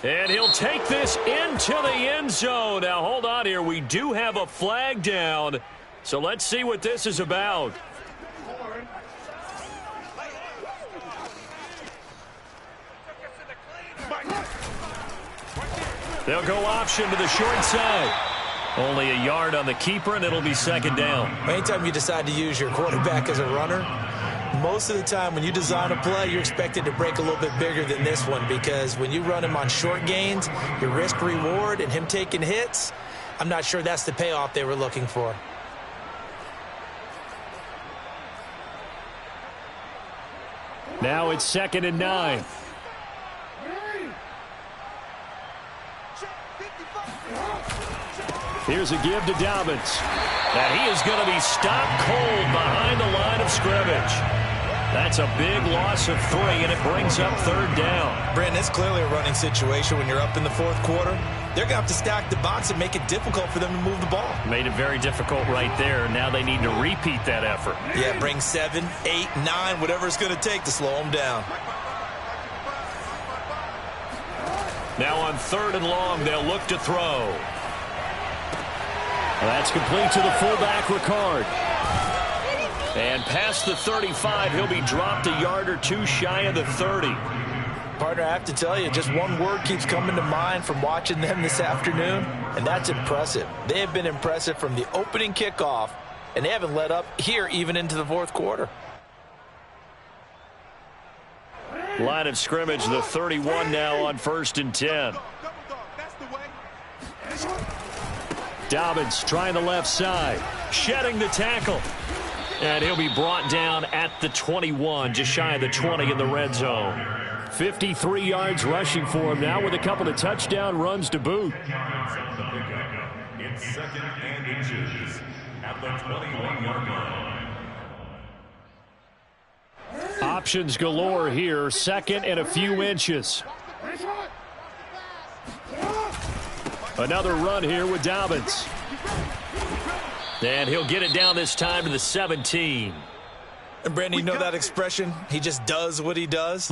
And he'll take this into the end zone. Now, hold on here. We do have a flag down. So let's see what this is about. They'll go option to the short side. Only a yard on the keeper, and it'll be 2nd down. Anytime you decide to use your quarterback as a runner, most of the time when you design a play, you're expected to break a little bit bigger than this one because when you run him on short gains, your risk-reward and him taking hits, I'm not sure that's the payoff they were looking for. Now it's 2nd and 9. Here's a give to Dobbins. And he is going to be stopped cold behind the line of scrimmage. That's a big loss of 3, and it brings up 3rd down. Brandon, it's clearly a running situation when you're up in the 4th quarter. They're going to have to stack the box and make it difficult for them to move the ball. Made it very difficult right there. Now they need to repeat that effort. Yeah, bring 7, 8, 9, whatever it's going to take to slow them down. Now on 3rd and long, they'll look to throw. That's complete to the fullback, Ricard. And past the 35, he'll be dropped a yard or 2 shy of the 30. Partner, I have to tell you, just one word keeps coming to mind from watching them this afternoon, and that's impressive. They have been impressive from the opening kickoff, and they haven't let up here even into the 4th quarter. Line of scrimmage, the 31 now on 1st and 10. Dobbins trying the left side, shedding the tackle. And he'll be brought down at the 21, just shy of the 20 in the red zone. 53 yards rushing for him now with a couple of touchdown runs to boot. It's 2nd and inches at the 21-yard line. Options galore here, 2nd and a few inches. Another run here with Dobbins. And he'll get it down this time to the 17. And Brandon, you know that expression? He just does what he does?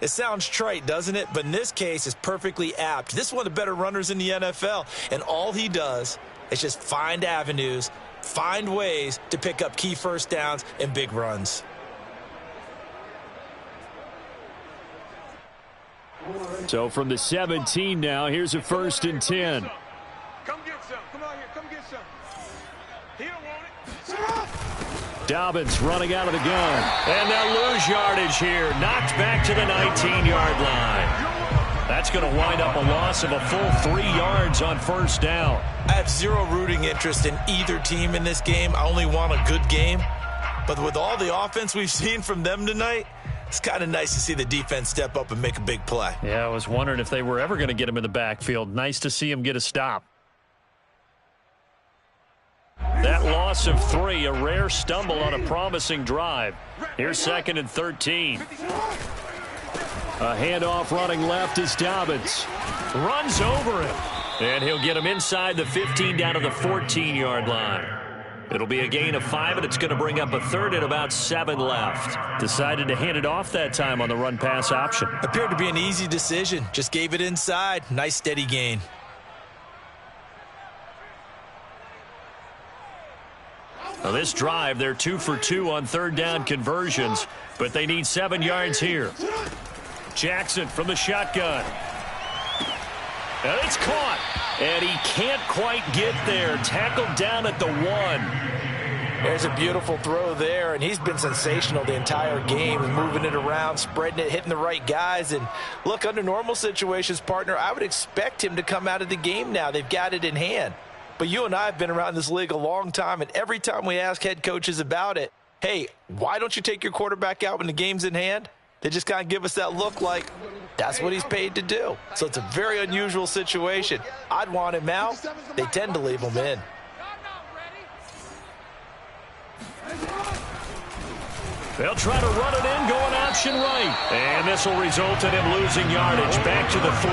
It sounds trite, doesn't it? But in this case, it's perfectly apt. This is one of the better runners in the NFL. And all he does is just find avenues find ways to pick up key first downs and big runs. So from the 17 now, here's a 1st and 10. Come get some. Come on here. Come get some. He don't want it. Dobbins running out of the gun. And they'll lose yardage here. Knocked back to the 19-yard line. That's going to wind up a loss of a full 3 yards on 1st down. I have zero rooting interest in either team in this game. I only want a good game. But with all the offense we've seen from them tonight, it's kind of nice to see the defense step up and make a big play. Yeah, I was wondering if they were ever going to get him in the backfield. Nice to see him get a stop. That loss of 3, a rare stumble on a promising drive. Here's 2nd and 13. A handoff running left is Dobbins. Runs over him. And he'll get him inside the 15 down to the 14-yard line. It'll be a gain of 5, and it's going to bring up a 3rd and about 7 left. Decided to hand it off that time on the run-pass option. Appeared to be an easy decision. Just gave it inside. Nice steady gain. Now this drive, they're 2 for 2 on 3rd down conversions, but they need 7 yards here. Jackson from the shotgun. And it's caught. And he can't quite get there. Tackled down at the 1. There's a beautiful throw there, and he's been sensational the entire game, moving it around, spreading it, hitting the right guys. And look, under normal situations, partner, I would expect him to come out of the game now. They've got it in hand. But you and I have been around this league a long time, and every time we ask head coaches about it, hey, why don't you take your quarterback out when the game's in hand? They just kind of give us that look like that's what he's paid to do. So it's a very unusual situation. I'd want him out. They tend to leave him in. They'll try to run it in, going option right. And this will result in him losing yardage back to the 3.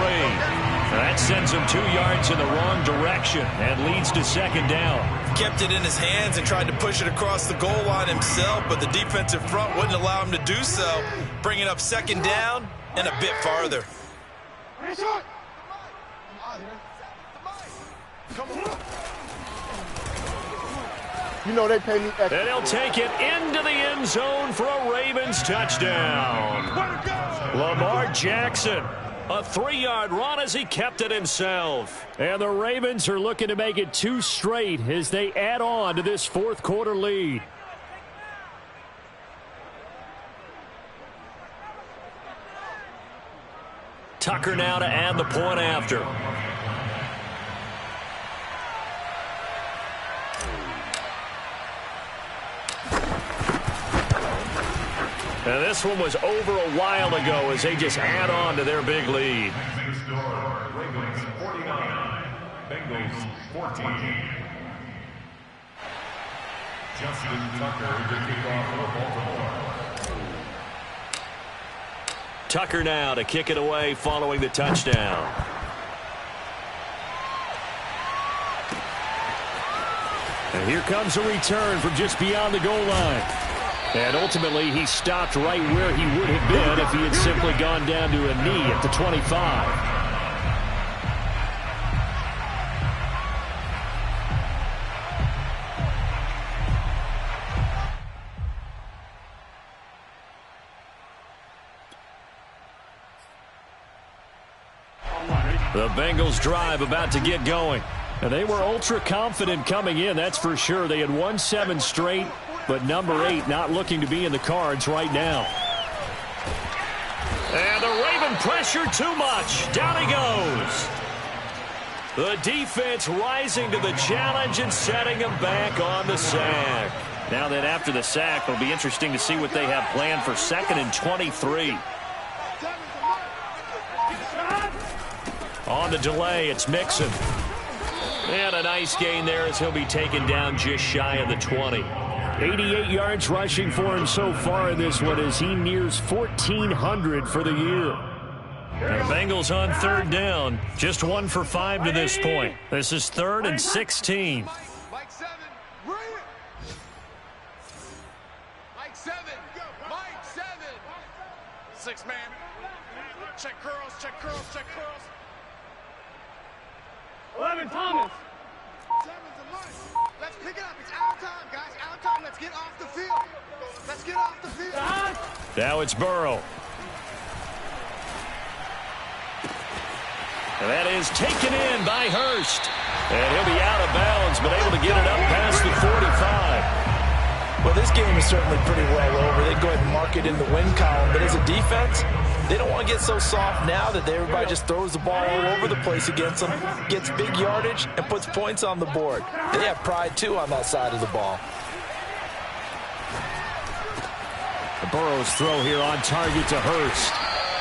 That sends him 2 yards in the wrong direction and leads to 2nd down. Kept it in his hands and tried to push it across the goal line himself, but the defensive front wouldn't allow him to do so, bringing up 2nd down and a bit farther. You know they pay me extra. And he'll take it into the end zone for a Ravens touchdown. Lamar Jackson. A 3-yard run as he kept it himself. And the Ravens are looking to make it 2 straight as they add on to this 4th quarter lead. Tucker now to add the point after. And this one was over a while ago as they just add on to their big lead. Ravens 49, Bengals 14. Justin Tucker to kick off for Baltimore. Tucker now to kick it away following the touchdown. And here comes a return from just beyond the goal line. And ultimately, he stopped right where he would have been if he had simply gone down to a knee at the 25. The Bengals drive about to get going. And they were ultra confident coming in, that's for sure. They had won 7 straight. But number 8 not looking to be in the cards right now. And the Raven pressure too much. Down he goes. The defense rising to the challenge and setting him back on the sack. Now that after the sack, it'll be interesting to see what they have planned for 2nd and 23. On the delay, it's Mixon. And a nice gain there as he'll be taken down just shy of the 20. 88 yards rushing for him so far in this one as he nears 1,400 for the year. And the Bengals on 3rd down, just 1 for 5 to this point. This is 3rd and 16. Mike 7. Bring it. Mike 7. Mike 7. 6 man. Check curls, check curls, check curls. 11 Thomas. 7's a lunch. Let's pick it up. It's out of time, guys. Out of time. Let's get off the field. Let's get off the field. Now it's Burrow. And that is taken in by Hurst. And he'll be out of bounds, but able to get it up past the 45. Well, this game is certainly pretty well over. They can go ahead and mark it in the win column. But as a defense, they don't want to get so soft now that everybody just throws the ball all over the place against them, gets big yardage, and puts points on the board. They have pride, too, on that side of the ball. The Burrow's throw here on target to Hurst.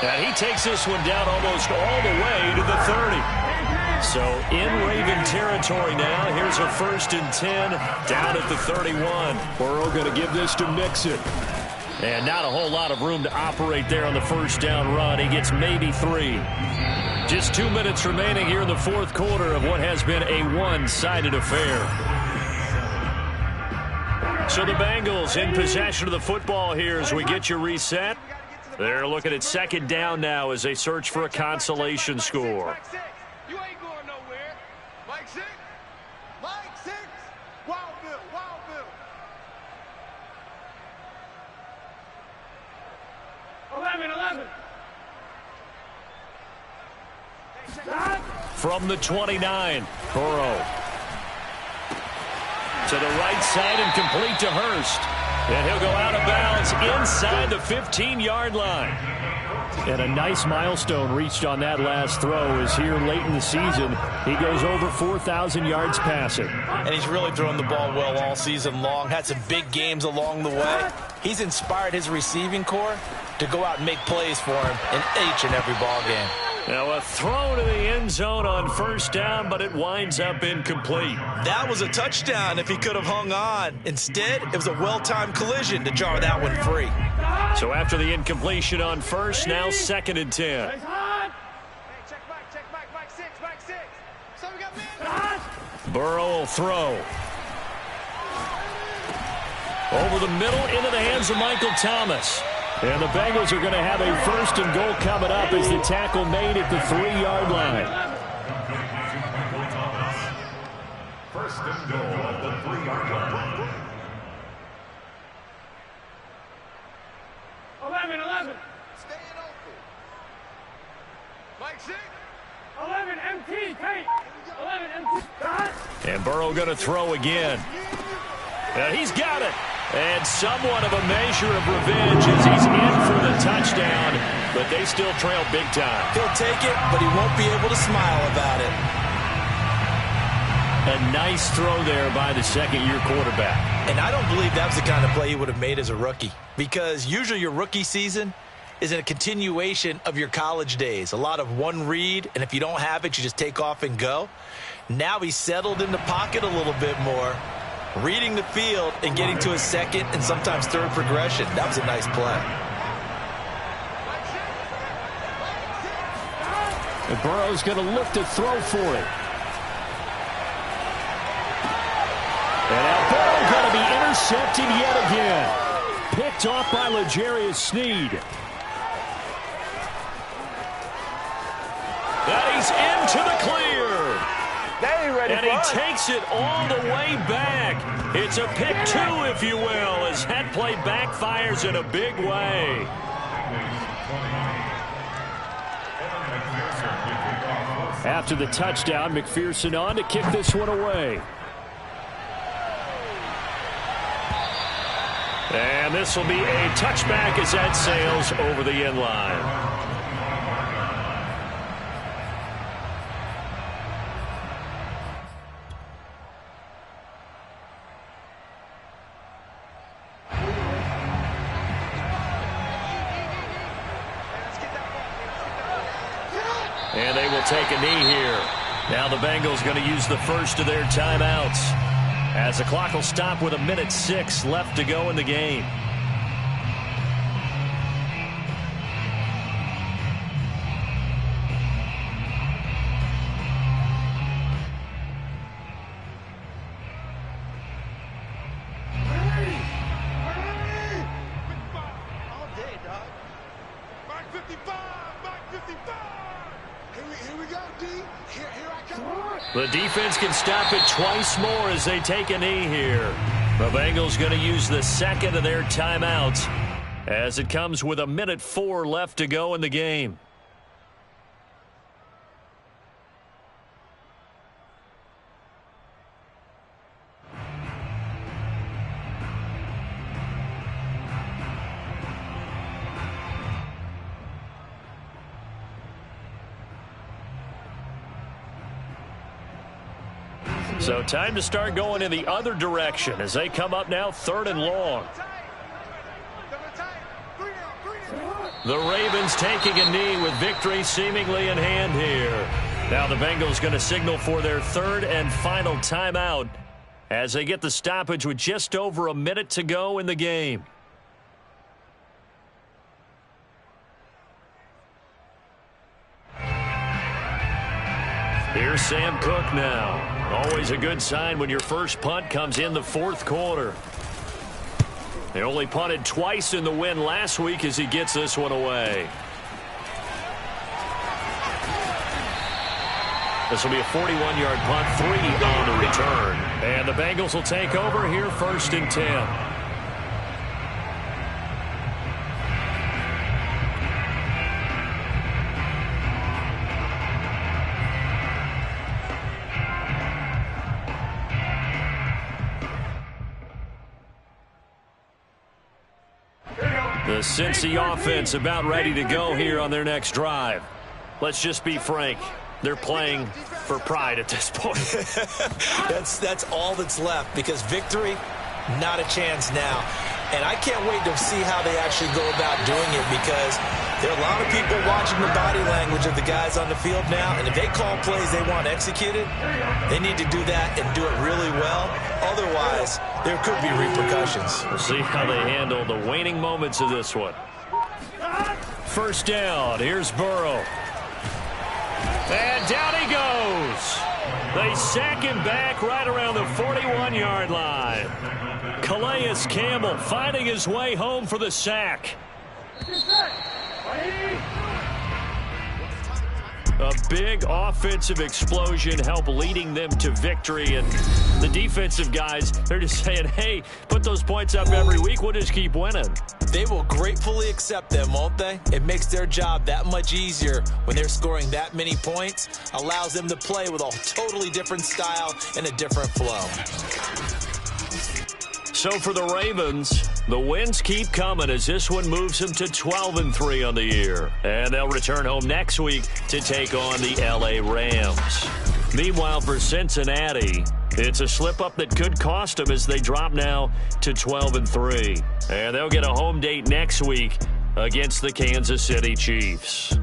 And he takes this one down almost all the way to the 30. So in Raven territory now. Here's a 1st and 10 down at the 31. Burrow going to give this to Mixon. And not a whole lot of room to operate there on the 1st down run. He gets maybe 3. Just 2 minutes remaining here in the 4th quarter of what has been a one-sided affair. So the Bengals in possession of the football here as we get you reset. They're looking at 2nd down now as they search for a consolation score. You ain't going nowhere. Mike 6. Mike 6. Wild Bill. Wild Bill. 11. From the 29, Burrow. To the right side and complete to Hurst. And he'll go out of bounds inside the 15-yard line. And a nice milestone reached on that last throw is here late in the season. He goes over 4,000 yards passing. And he's really thrown the ball well all season long. Had some big games along the way. He's inspired his receiving corps to go out and make plays for him in each and every ball game. Now a throw to the end zone on 1st down, but it winds up incomplete. That was a touchdown if he could have hung on. Instead, it was a well-timed collision to jar that one free. So after the incompletion on 1st, now 2nd and 10. Hey, check Mike 6. Mike 6. So we got man. Burrow will throw. Over the middle into the hands of Michael Thomas. And the Bengals are going to have a 1st and goal coming up as the tackle made at the 3-yard line. 1st and goal at the 3-yard line. 11. Staying open. Mike 6. 11 MT. Kate. 11 MT. And Burrow going to throw again. And he's got it. And somewhat of a measure of revenge as he's in for the touchdown, but they still trail big time. He'll take it, but he won't be able to smile about it. A nice throw there by the 2nd-year quarterback. And I don't believe that was the kind of play he would have made as a rookie, because usually your rookie season is a continuation of your college days. A lot of one read, and if you don't have it, you just take off and go. Now he's settled in the pocket a little bit more, reading the field and getting to his 2nd and sometimes 3rd progression. That was a nice play. And Burrow's going to look to throw for it. And now Burrow going to be intercepted yet again. Picked off by L'Jarius Sneed. And he's into the clear. And he takes it all the way back. It's a pick 2, if you will, as that play backfires in a big way. After the touchdown, McPherson on to kick this one away. And this will be a touchback as that sails over the end line. And they will take a knee here. Now the Bengals going to use the 1st of their timeouts, as the clock will stop with 1:06 left to go in the game. All day, dog. Mike 55. Mike 55. Here we go, D. Here I come. The defense can stop it twice more as they take a knee here. The Bengals going to use the second of their timeouts as it comes with 1:04 left to go in the game. So time to start going in the other direction as they come up now 3rd and long. The Ravens taking a knee with victory seemingly in hand here. Now the Bengals going to signal for their 3rd and final timeout as they get the stoppage with just over a minute to go in the game. Here's Sam Cook now. Always a good sign when your first punt comes in the 4th quarter. They only punted twice in the win last week as he gets this one away. This will be a 41-yard punt, 3 on the return. And the Bengals will take over here 1st and 10. The Cincy offense about ready to go here on their next drive. Let's just be frank. They're playing for pride at this point. That's all that's left because victory, not a chance now. And I can't wait to see how they actually go about doing it because there are a lot of people watching the body language of the guys on the field now. And if they call plays they want executed, they need to do that and do it really well. Otherwise, there could be repercussions. We'll see how they handle the waning moments of this one. 1st down. Here's Burrow. And down he goes. They sack him back right around the 41-yard line. Calais Campbell finding his way home for the sack. A big offensive explosion helped leading them to victory. And the defensive guys, they're just saying, hey, put those points up every week. We'll just keep winning. They will gratefully accept them, won't they? It makes their job that much easier when they're scoring that many points. Allows them to play with a totally different style and a different flow. So for the Ravens, the wins keep coming as this one moves them to 12-3 on the year. And they'll return home next week to take on the L.A. Rams. Meanwhile, for Cincinnati, it's a slip-up that could cost them as they drop now to 12-3. And they'll get a home date next week against the Kansas City Chiefs.